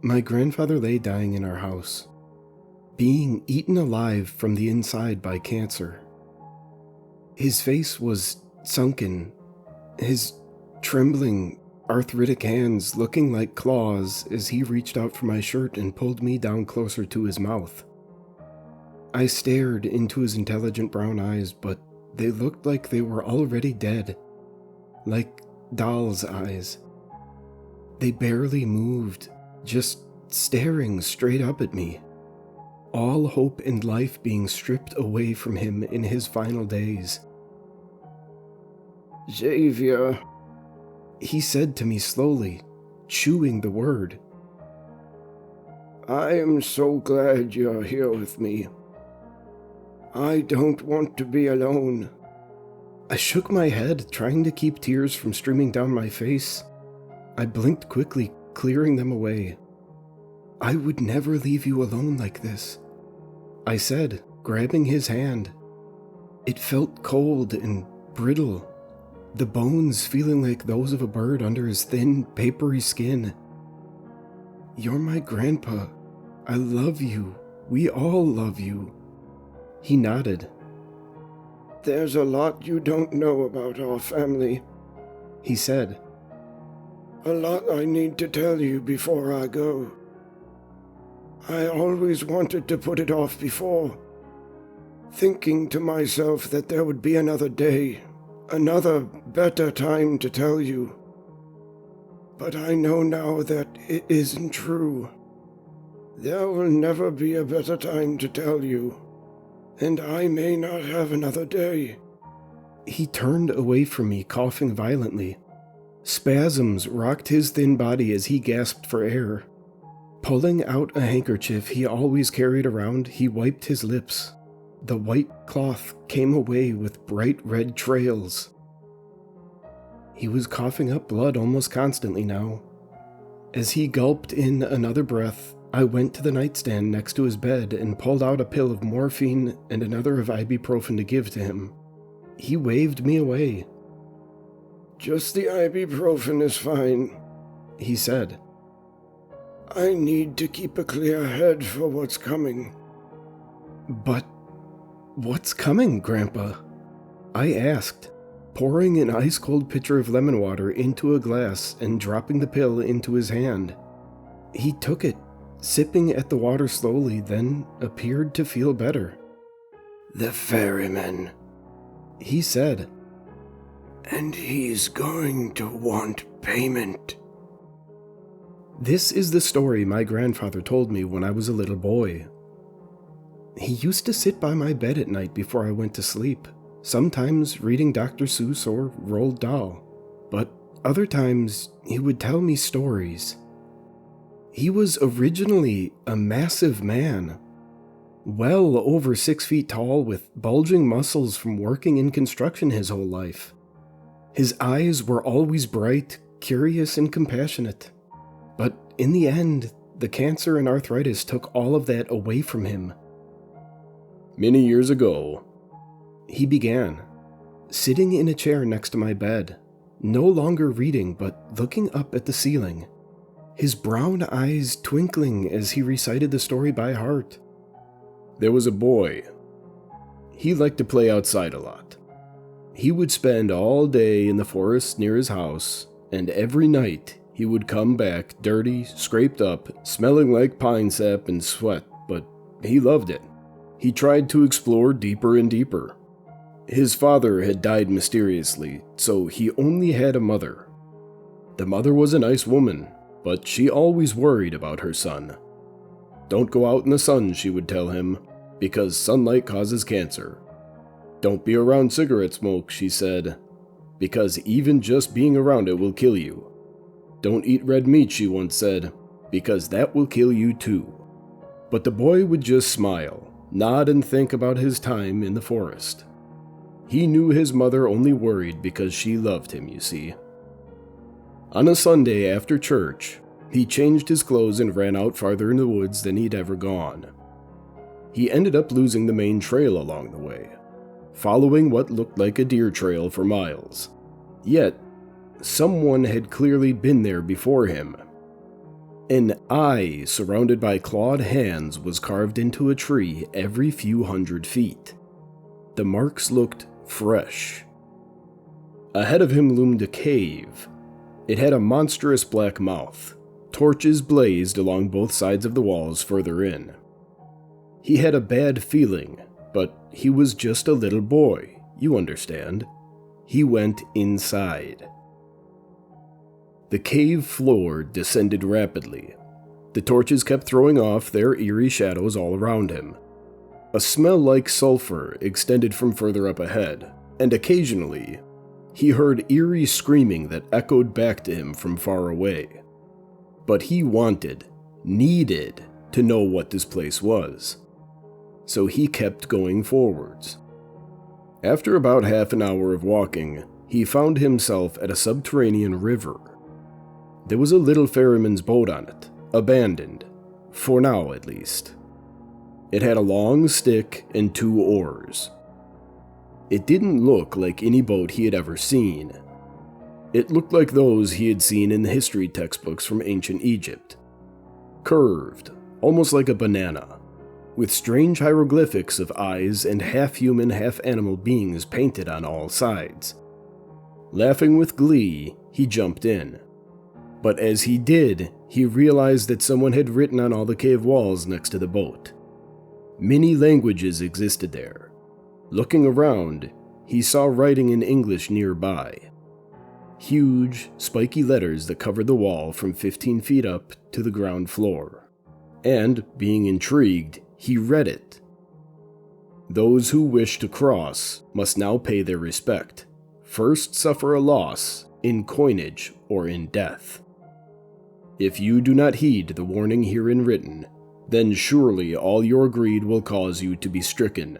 My grandfather lay dying in our house, being eaten alive from the inside by cancer. His face was sunken, his trembling, arthritic hands looking like claws as he reached out for my shirt and pulled me down closer to his mouth. I stared into his intelligent brown eyes, but they looked like they were already dead, like doll's eyes. They barely moved, just staring straight up at me. All hope and life being stripped away from him in his final days. "Xavier," he said to me slowly, chewing the word. "I am so glad you're here with me. I don't want to be alone." I shook my head, trying to keep tears from streaming down my face. I blinked quickly, clearing them away. "I would never leave you alone like this," I said, grabbing his hand. It felt cold and brittle, the bones feeling like those of a bird under his thin, papery skin. "You're my grandpa. I love you. We all love you." He nodded. "There's a lot you don't know about our family," he said. "A lot I need to tell you before I go. I always wanted to put it off before, thinking to myself that there would be another day, another better time to tell you. But I know now that it isn't true. There will never be a better time to tell you, and I may not have another day." He turned away from me, coughing violently. Spasms rocked his thin body as he gasped for air. Pulling out a handkerchief he always carried around, he wiped his lips. The white cloth came away with bright red trails. He was coughing up blood almost constantly now. As he gulped in another breath, I went to the nightstand next to his bed and pulled out a pill of morphine and another of ibuprofen to give to him. He waved me away. "Just the ibuprofen is fine," he said. "I need to keep a clear head for what's coming." "But what's coming, Grandpa?" I asked, pouring an ice-cold pitcher of lemon water into a glass and dropping the pill into his hand. He took it, sipping at the water slowly, then appeared to feel better. "The ferryman," he said. "And he's going to want payment." This is the story my grandfather told me when I was a little boy. He used to sit by my bed at night before I went to sleep, sometimes reading Dr. Seuss or Roald Dahl, but other times he would tell me stories. He was originally a massive man, well over 6 feet tall with bulging muscles from working in construction his whole life. His eyes were always bright, curious, and compassionate. But in the end, the cancer and arthritis took all of that away from him. "Many years ago," he began, sitting in a chair next to my bed, no longer reading but looking up at the ceiling, his brown eyes twinkling as he recited the story by heart. "There was a boy. He liked to play outside a lot. He would spend all day in the forest near his house, and every night he would come back dirty, scraped up, smelling like pine sap and sweat, but he loved it. He tried to explore deeper and deeper. His father had died mysteriously, so he only had a mother. The mother was a nice woman, but she always worried about her son. 'Don't go out in the sun,' she would tell him, 'because sunlight causes cancer. Don't be around cigarette smoke,' she said, 'because even just being around it will kill you. Don't eat red meat,' she once said, 'because that will kill you too.' But the boy would just smile, nod and think about his time in the forest. He knew his mother only worried because she loved him, you see. On a Sunday after church, he changed his clothes and ran out farther in the woods than he'd ever gone. He ended up losing the main trail along the way, following what looked like a deer trail for miles. Yet, someone had clearly been there before him. An eye surrounded by clawed hands was carved into a tree every few hundred feet. The marks looked fresh. Ahead of him loomed a cave. It had a monstrous black mouth. Torches blazed along both sides of the walls further in. He had a bad feeling, but he was just a little boy, you understand. He went inside. The cave floor descended rapidly. The torches kept throwing off their eerie shadows all around him. A smell like sulfur extended from further up ahead, and occasionally, he heard eerie screaming that echoed back to him from far away. But he needed to know what this place was. So he kept going forwards. After about half an hour of walking, he found himself at a subterranean river. There was a little ferryman's boat on it, abandoned, for now at least. It had a long stick and 2 oars. It didn't look like any boat he had ever seen. It looked like those he had seen in the history textbooks from ancient Egypt. Curved, almost like a banana, with strange hieroglyphics of eyes and half-human, half-animal beings painted on all sides. Laughing with glee, he jumped in. But as he did, he realized that someone had written on all the cave walls next to the boat. Many languages existed there. Looking around, he saw writing in English nearby. Huge, spiky letters that covered the wall from 15 feet up to the ground floor. And, being intrigued, he read it. Those who wish to cross must now pay their respect. First suffer a loss, in coinage or in death. If you do not heed the warning herein written, then surely all your greed will cause you to be stricken.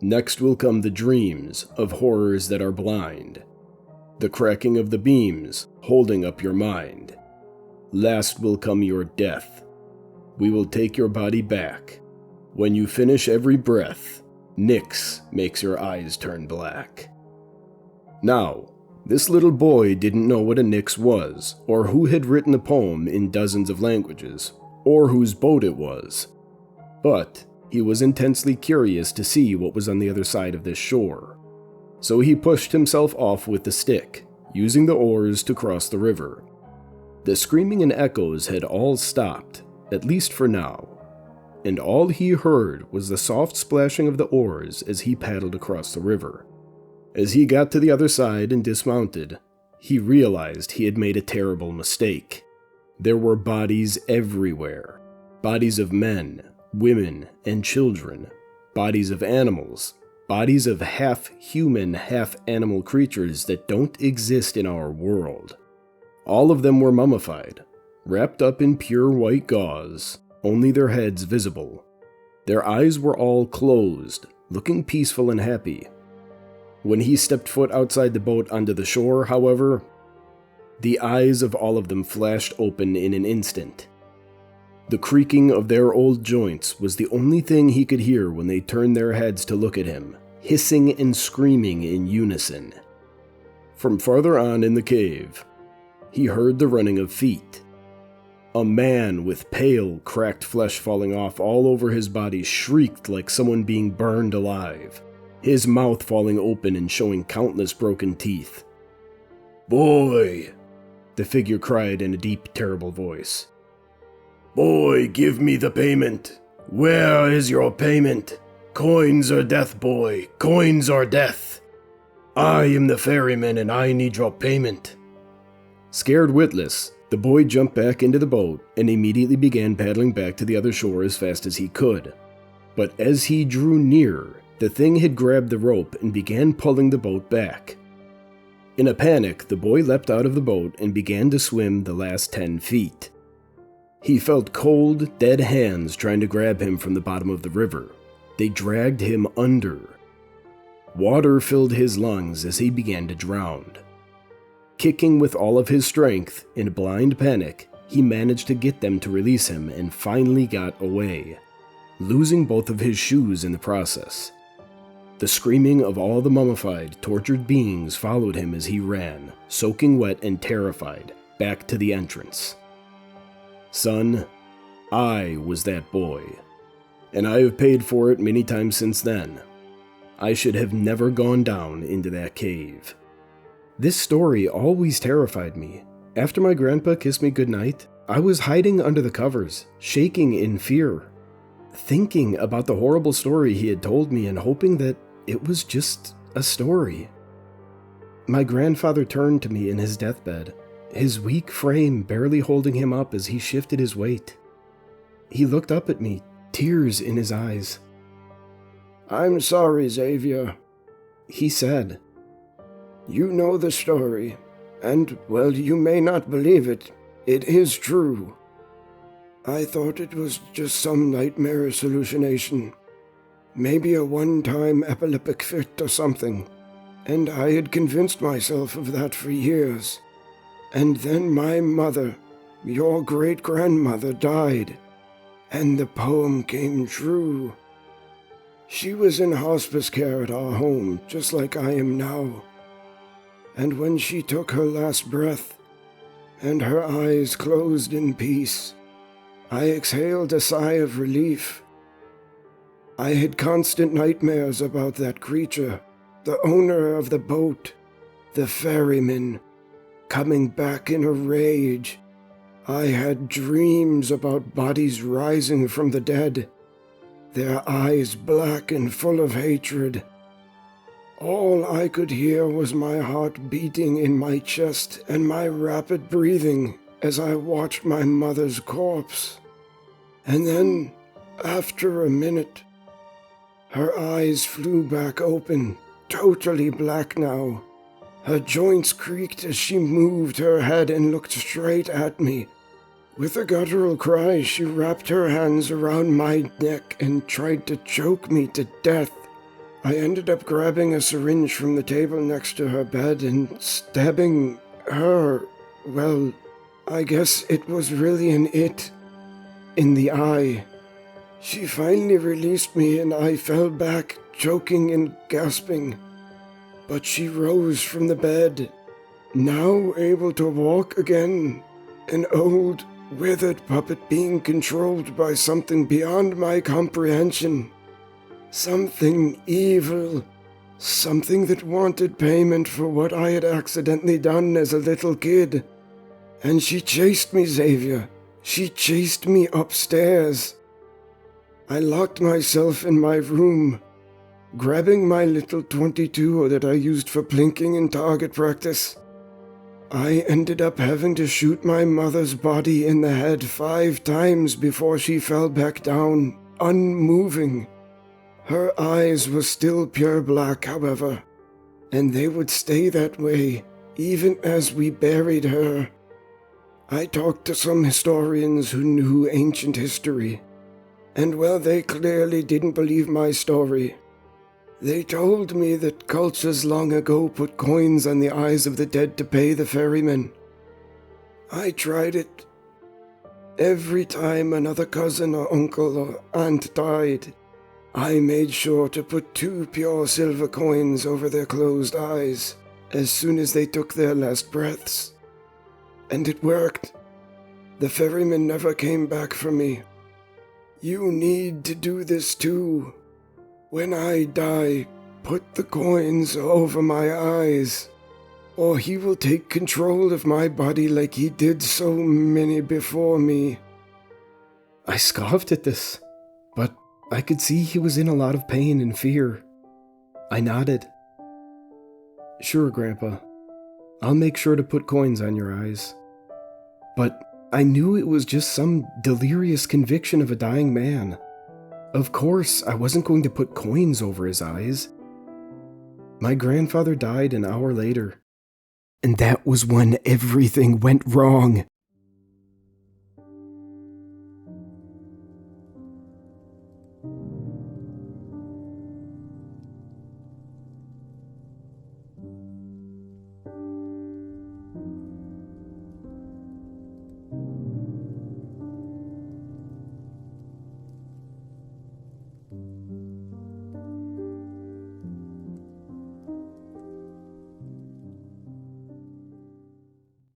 Next will come the dreams of horrors that are blind, the cracking of the beams holding up your mind. Last will come your death. We will take your body back. When you finish every breath, Nyx makes your eyes turn black. Now, this little boy didn't know what a Nyx was, or who had written the poem in dozens of languages, or whose boat it was. But he was intensely curious to see what was on the other side of this shore. So he pushed himself off with the stick, using the oars to cross the river. The screaming and echoes had all stopped, at least for now, and all he heard was the soft splashing of the oars as he paddled across the river. As he got to the other side and dismounted, he realized he had made a terrible mistake. There were bodies everywhere. Bodies of men, women, and children. Bodies of animals. Bodies of half-human, half-animal creatures that don't exist in our world. All of them were mummified, wrapped up in pure white gauze, only their heads visible. Their eyes were all closed, looking peaceful and happy. When he stepped foot outside the boat onto the shore, however, the eyes of all of them flashed open in an instant. The creaking of their old joints was the only thing he could hear when they turned their heads to look at him, hissing and screaming in unison. From farther on in the cave, he heard the running of feet. A man with pale, cracked flesh falling off all over his body shrieked like someone being burned alive, his mouth falling open and showing countless broken teeth. "Boy!" the figure cried in a deep, terrible voice. "Boy, give me the payment. Where is your payment? Coins or death, boy, coins or death. I am the ferryman and I need your payment." Scared witless, the boy jumped back into the boat and immediately began paddling back to the other shore as fast as he could. But as he drew near, the thing had grabbed the rope and began pulling the boat back. In a panic, the boy leapt out of the boat and began to swim the last 10 feet. He felt cold, dead hands trying to grab him from the bottom of the river. They dragged him under. Water filled his lungs as he began to drown. Kicking with all of his strength, in blind panic, he managed to get them to release him and finally got away, losing both of his shoes in the process. The screaming of all the mummified, tortured beings followed him as he ran, soaking wet and terrified, back to the entrance. Son, I was that boy, and I have paid for it many times since then. I should have never gone down into that cave. This story always terrified me. After my grandpa kissed me goodnight, I was hiding under the covers, shaking in fear, thinking about the horrible story he had told me and hoping that it was just a story. My grandfather turned to me in his deathbed, his weak frame barely holding him up as he shifted his weight. He looked up at me, tears in his eyes. "I'm sorry, Xavier," he said. "You know the story, and, well, you may not believe it. It is true. I thought it was just some nightmarish hallucination, maybe a one-time epileptic fit or something, and I had convinced myself of that for years. And then my mother, your great-grandmother, died, and the poem came true. She was in hospice care at our home, just like I am now. And when she took her last breath, and her eyes closed in peace, I exhaled a sigh of relief. I had constant nightmares about that creature, the owner of the boat, the ferryman, coming back in a rage. I had dreams about bodies rising from the dead, their eyes black and full of hatred. All I could hear was my heart beating in my chest and my rapid breathing as I watched my mother's corpse. And then, after a minute, her eyes flew back open, totally black now. Her joints creaked as she moved her head and looked straight at me. With a guttural cry, she wrapped her hands around my neck and tried to choke me to death. I ended up grabbing a syringe from the table next to her bed and stabbing her, well, I guess it was really in the eye. She finally released me and I fell back, choking and gasping. But she rose from the bed, now able to walk again, an old, withered puppet being controlled by something beyond my comprehension. Something evil, something that wanted payment for what I had accidentally done as a little kid. And she chased me, Xavier. She chased me upstairs. I locked myself in my room, grabbing my little .22 that I used for plinking in target practice. I ended up having to shoot my mother's body in the head 5 times before she fell back down, unmoving. Her eyes were still pure black, however, and they would stay that way even as we buried her. I talked to some historians who knew ancient history, and well, they clearly didn't believe my story. They told me that cultures long ago put coins on the eyes of the dead to pay the ferrymen. I tried it. Every time another cousin or uncle or aunt died, I made sure to put 2 pure silver coins over their closed eyes as soon as they took their last breaths. And it worked. The ferryman never came back for me. You need to do this too. When I die, put the coins over my eyes, or he will take control of my body like he did so many before me. I scoffed at this, but I could see he was in a lot of pain and fear. I nodded. Sure, Grandpa. I'll make sure to put coins on your eyes. But I knew it was just some delirious conviction of a dying man. Of course, I wasn't going to put coins over his eyes. My grandfather died an hour later, and that was when everything went wrong.